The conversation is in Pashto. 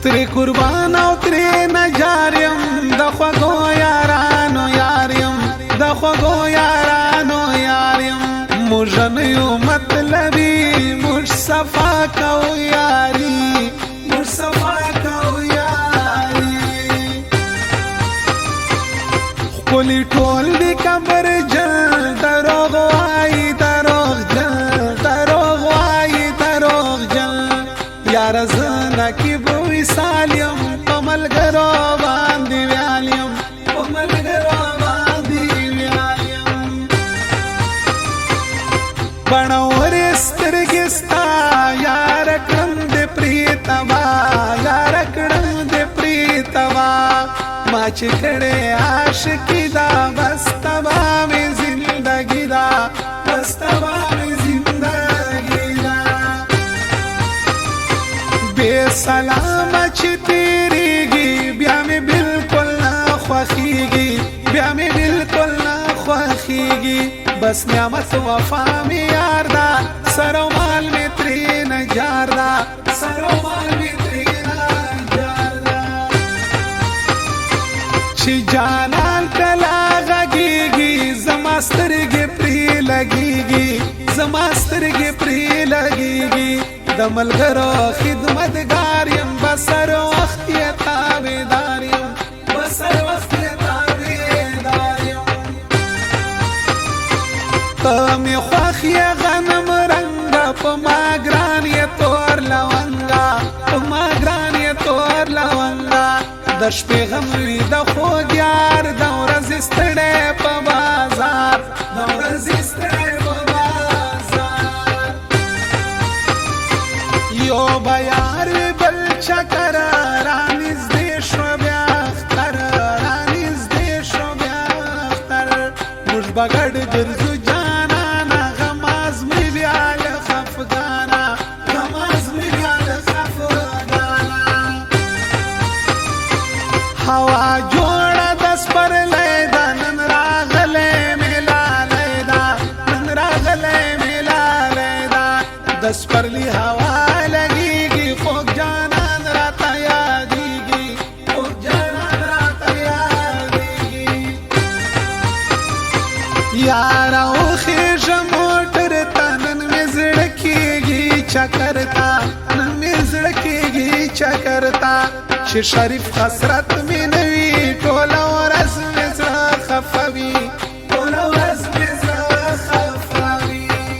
تری قربان او تری نجاریم د خوږو یارانو یاریم د خوږو یارانو یاریم موږ نه یو مطلبي موږ صفا کوو یاري موږ صفا کوو یاري ښکلي ټول دي کبر جل دروغ وایي دروغ جل دروغ وایي دروغ جل یاره زه نقیب وصال یم په ملګرو باندې ویال یم په ملګرو باندې ویال یم بڼورې سترګې ستا یاره کړم دې پرې تبا یاره کړم دې پرې تبا ما چې کړې عاشقي دا بس تبا مې زندګي دا بس تبا مې زندګي دا بے سلامه چې تیریږي بیا مې بالکل نه خوښیږي بیا مې بالکل نه خوښیږي بس نعمت وفا مې یار دا سر و مال مې ترې نه جار دا سر و مال مې ترې نه جار دا چې جانان کله غږیږي زما سترګې پرې لګیږي زما سترګې پرې لګیږي د ملګرو خدمتګار یم بسر وخت یې تابعدار یم بسر وخت یې تابعدار یم ته مې خوښ یې غنم رنګه په ما ګران یې تور لونګه په ما ګران یې تور لونګه د شپې غم وي د خوږ یار د ورځې ستړی په بازار د ورځې ستړی په بازار یو بیار بل چکر رانږدې شو بیا اختر رانږدې شو بیا اختر موږ به ګډ ګرځو جانانه غم ازمې بیا له خفګانه غم ازمې بیا له خفګانه هوا جوړه د سپرلی ده نن راغلی میلالی ده نن راغلی میلالی ده د سپرلي هوا لګیږي خوږ جانان راته یادیږي خوږ جانان راته یادیږي یاره وخېږه موټر ته نن مې زړه کېږي چکر ته نن مې زړه کېږي چکر ته چې شریف حسرت مې